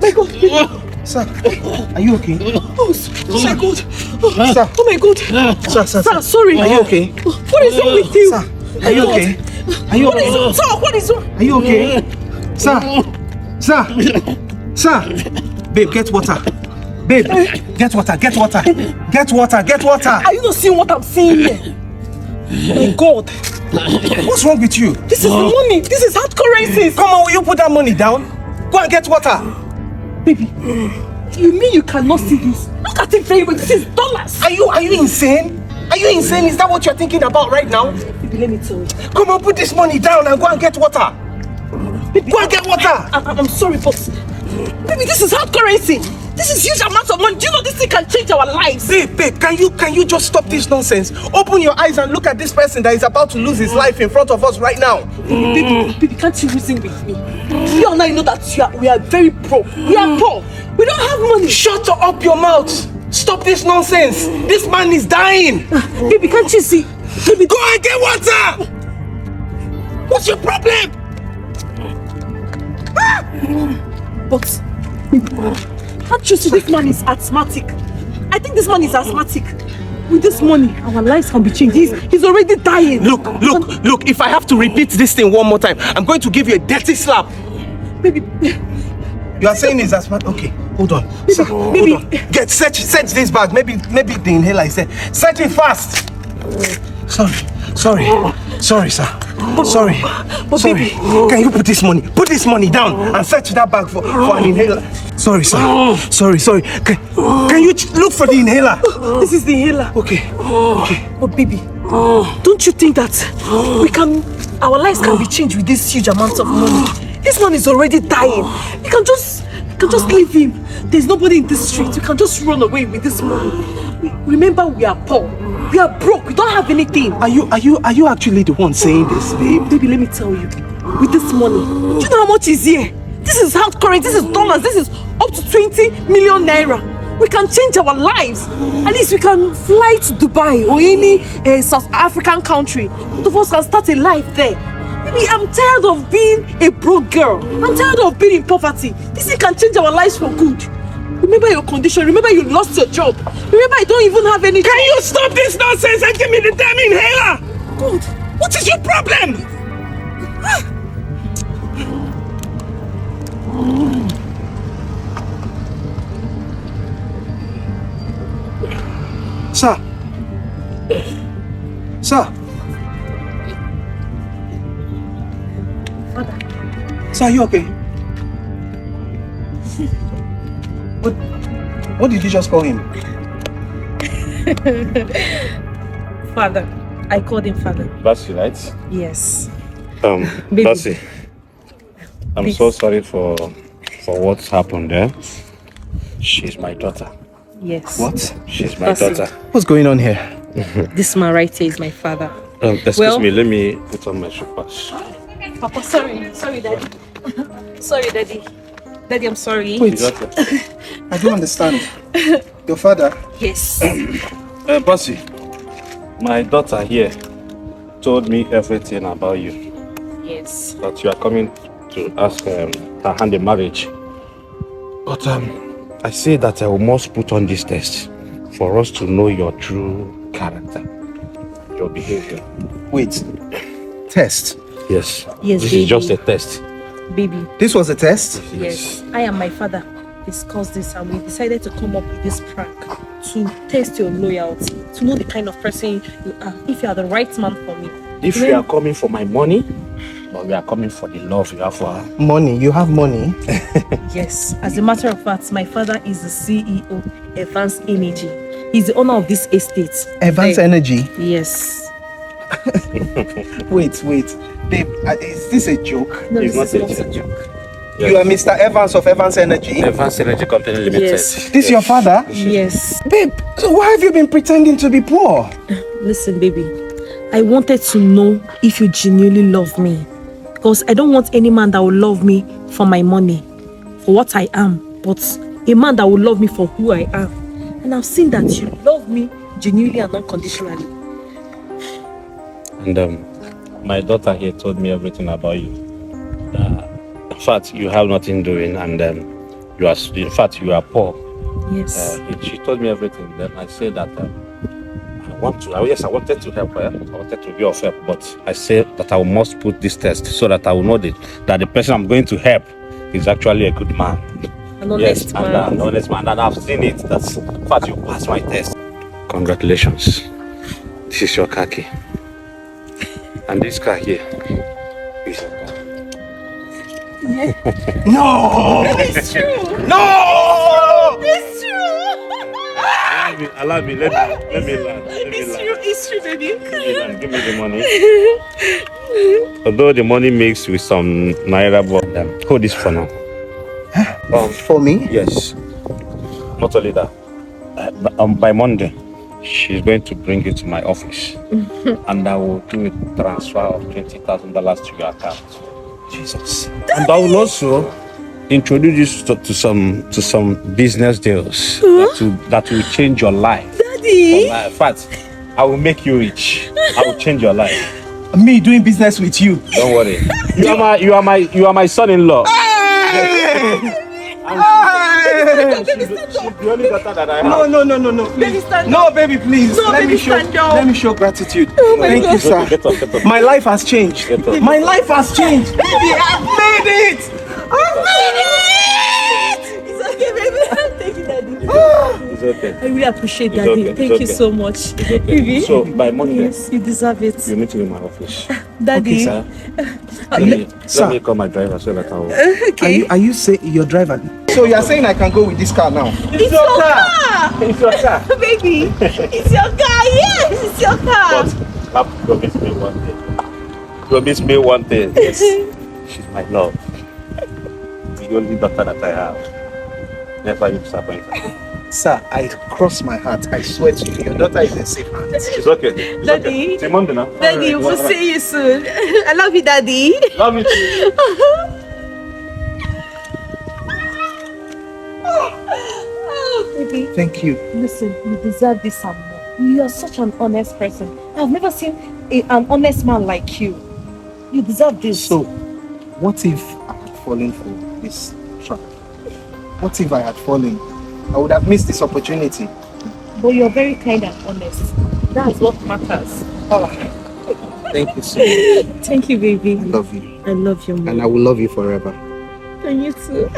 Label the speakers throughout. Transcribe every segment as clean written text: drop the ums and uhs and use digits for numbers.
Speaker 1: My God, baby.
Speaker 2: Sir, are you okay?
Speaker 1: Oh my God.
Speaker 2: Sir.
Speaker 1: Oh my God.
Speaker 2: Sir,
Speaker 1: sorry.
Speaker 2: Are you okay?
Speaker 1: What is wrong with you?
Speaker 2: Sir, are you okay? Are you okay?
Speaker 1: What is wrong?
Speaker 2: Are you okay? Sir. Babe, get water. Babe, get water. Get water.
Speaker 1: Are you not seeing what I'm seeing here? My God.
Speaker 2: What's wrong with you?
Speaker 1: This is money. This is hard currencies.
Speaker 2: Come on, will you put that money down? Go and get water.
Speaker 1: Baby, you mean you cannot see this? Look at it very well. This is dollars.
Speaker 2: Are you insane? Are you insane? Is that what you're thinking about right now?
Speaker 1: Baby, let me tell you.
Speaker 2: Come on, put this money down and go and get water.
Speaker 1: Baby,
Speaker 2: go and get water.
Speaker 1: I'm sorry, but baby, this is hard currency. This is huge amounts of money. Do you know this thing can change our lives?
Speaker 2: Babe, can you just stop this nonsense? Open your eyes and look at this person that is about to lose his life in front of us right now.
Speaker 1: Baby, can't you reason with me? You and I know that we are very broke. We are poor. We don't have money.
Speaker 2: Shut up your mouth. Stop this nonsense. This man is dying.
Speaker 1: Baby, can't you see? Baby,
Speaker 2: go and get water. What's your problem?
Speaker 1: But can't you see this man is asthmatic? I think this man is asthmatic. With this money, our lives can be changed. He's already dying.
Speaker 2: Look, if I have to repeat this thing one more time, I'm going to give you a dirty slap.
Speaker 1: Baby.
Speaker 2: You are saying he's asthmatic? Okay, hold on.
Speaker 1: Baby,
Speaker 2: Sir, hold on. Search this bag. Maybe the inhaler is there. Search it fast. Sorry, sir. Sorry.
Speaker 1: Baby.
Speaker 2: Can you put this money down and search that bag for an inhaler? Sorry, sir. Sorry. Can you look for the inhaler?
Speaker 1: This is the inhaler.
Speaker 2: Okay.
Speaker 1: But baby, don't you think that our lives can be changed with this huge amount of money? This man is already dying. We can just leave him. There's nobody in this street. We can just run away with this money. Remember, we are poor. We are broke. We don't have anything.
Speaker 2: Are you actually the one saying this, babe?
Speaker 1: Baby, let me tell you. With this money, do you know how much is here? This is hard currency. This is dollars. This is up to 20 million naira. We can change our lives. At least we can fly to Dubai or any South African country. Both of us can start a life there. Baby, I'm tired of being a broke girl. I'm tired of being in poverty. This thing can change our lives for good. Remember your condition. Remember you lost your job. Remember I don't even have any job.
Speaker 2: Can you stop this nonsense and give me the damn inhaler?
Speaker 1: God,
Speaker 2: what is your problem? Sir.
Speaker 1: Father.
Speaker 2: Sir, are you okay? What did you just call him?
Speaker 1: Father. I called him father.
Speaker 3: Bassey, right?
Speaker 1: Yes.
Speaker 3: Bassey, I'm so sorry for what's happened there. She's my daughter.
Speaker 1: Yes.
Speaker 2: What?
Speaker 3: She's my daughter.
Speaker 2: What's going on here?
Speaker 1: This man right here is my father.
Speaker 3: Excuse me, let me put on my shoes.
Speaker 1: Papa, sorry, Daddy. Sorry, Daddy. Daddy, I'm sorry.
Speaker 2: Wait, I don't understand. Your father?
Speaker 1: Yes.
Speaker 3: Bassey, my daughter here told me everything about you.
Speaker 1: Yes.
Speaker 3: That you are coming to ask her hand in marriage. But I say that I must put on this test for us to know your true character, your behavior.
Speaker 2: Wait, test?
Speaker 3: Yes.
Speaker 1: Yes,
Speaker 3: this
Speaker 1: baby.
Speaker 3: is just a test.
Speaker 1: Baby.
Speaker 2: This was a test?
Speaker 1: Yes. I and my father discussed this and we decided to come up with this prank to test your loyalty, to know the kind of person you are, if you are the right man for me.
Speaker 3: If you are coming for my money, or we are coming for the love you have for her.
Speaker 2: Money? You have money?
Speaker 1: Yes. As a matter of fact, my father is the CEO, Advanced Energy. He's the owner of this estate.
Speaker 2: Advanced Energy?
Speaker 1: Yes.
Speaker 2: Wait. Babe, is this a joke?
Speaker 1: No,
Speaker 3: It's
Speaker 1: this
Speaker 3: not
Speaker 1: is
Speaker 3: a
Speaker 1: not a joke.
Speaker 3: Yes.
Speaker 2: You are Mr. Evans of Evans Energy?
Speaker 3: Advanced Energy Company Limited.
Speaker 1: Yes.
Speaker 2: This your father?
Speaker 1: Yes.
Speaker 2: Babe, so why have you been pretending to be poor?
Speaker 1: Listen, baby. I wanted to know if you genuinely love me. Because I don't want any man that will love me for my money, for what I am, but a man that will love me for who I am. And I've seen that you love me genuinely and unconditionally.
Speaker 3: And my daughter here told me everything about you. In fact, you have nothing doing, and you are. In fact, you are poor.
Speaker 1: Yes.
Speaker 3: She told me everything. Then I said that I want to. Yes, I wanted to help her. I wanted to be of help, but I said that I must put this test so that I will know that the person I'm going to help is actually a good man.
Speaker 1: An honest man.
Speaker 3: And an honest man. And I've seen it. That's in fact, you passed my test. Congratulations. This is your car key. And this car here is your car.
Speaker 2: No!
Speaker 1: It's true!
Speaker 2: No!
Speaker 1: It's true!
Speaker 3: Allow me. Let me learn.
Speaker 1: It's true, baby.
Speaker 3: Give me the money. Although the money mixed with some naira, but hold this for now.
Speaker 2: For me?
Speaker 3: Yes. Not only that. By Monday, she's going to bring it to my office, and I will do a transfer of $20,000 to your account.
Speaker 2: Jesus.
Speaker 3: And I will also introduce you to some business deals that will change your life.
Speaker 1: Daddy!
Speaker 3: In fact, I will make you rich. I will change your life.
Speaker 2: Me doing business with you.
Speaker 3: Don't worry. You are my son-in-law. She's the only daughter that I have.
Speaker 2: No.
Speaker 1: Baby, stand
Speaker 2: No,
Speaker 1: up.
Speaker 2: baby, please.
Speaker 1: No, baby, stand up.
Speaker 2: Let me show gratitude.
Speaker 1: Oh my
Speaker 2: Thank
Speaker 1: God.
Speaker 2: you, sir.
Speaker 3: Get up.
Speaker 2: My life has changed.
Speaker 3: Get up.
Speaker 2: My life has changed. Baby, I've made it.
Speaker 1: It's okay, baby. Thank you, Daddy.
Speaker 3: It's okay.
Speaker 1: I really appreciate
Speaker 3: It's
Speaker 1: Daddy.
Speaker 3: okay, it's
Speaker 1: Thank you
Speaker 3: okay.
Speaker 1: so much.
Speaker 3: Okay.
Speaker 1: Baby.
Speaker 3: So by Monday,
Speaker 1: Yes, you deserve it.
Speaker 3: you meet me in my office.
Speaker 1: Daddy.
Speaker 2: Okay,
Speaker 3: Let me call my driver so that I will.
Speaker 1: Okay.
Speaker 2: Are you saying your driver? So you are saying I can go with this car now?
Speaker 1: It's your car!
Speaker 3: It's your car.
Speaker 1: Baby, it's your car. Yes, it's your car.
Speaker 3: But promise me one thing. Promise me one thing. Yes. She's my love. The only daughter that I have. Never you disappoint her.
Speaker 2: Sir, I cross my heart. I swear to you, your daughter is in safe hands.
Speaker 3: It's okay. It's
Speaker 1: Daddy.
Speaker 3: Okay. See Monday now.
Speaker 1: Daddy, we'll see you soon. I love you, Daddy.
Speaker 3: Love you too.
Speaker 1: Baby,
Speaker 2: Thank you.
Speaker 1: listen, you deserve this and more. You are such an honest person. I've never seen an honest man like you. You deserve this.
Speaker 2: So, what if I had fallen for this trap? What if I had fallen? I would have missed this opportunity.
Speaker 1: But you're very kind and honest. That's what matters.
Speaker 2: Thank you so much.
Speaker 1: Thank you, baby.
Speaker 2: I love you.
Speaker 1: I love you,
Speaker 2: And I
Speaker 1: Mom.
Speaker 2: will love you forever.
Speaker 1: And you too.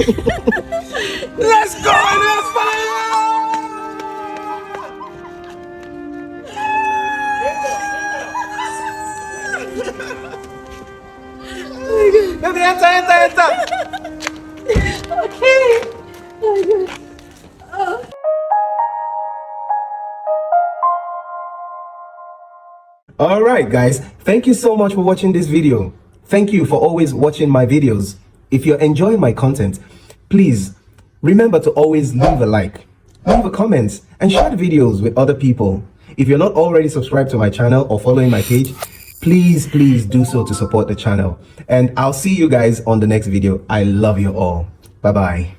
Speaker 2: Let's go! Let's fire! Baby, enter!
Speaker 1: Okay. Oh my God.
Speaker 2: Alright guys, thank you so much for watching this video. Thank you for always watching my videos. If you're enjoying my content, please remember to always leave a like, leave a comment, and share the videos with other people. If you're not already subscribed to my channel or following my page, please do so to support the channel. And I'll see you guys on the next video. I love you all. Bye bye.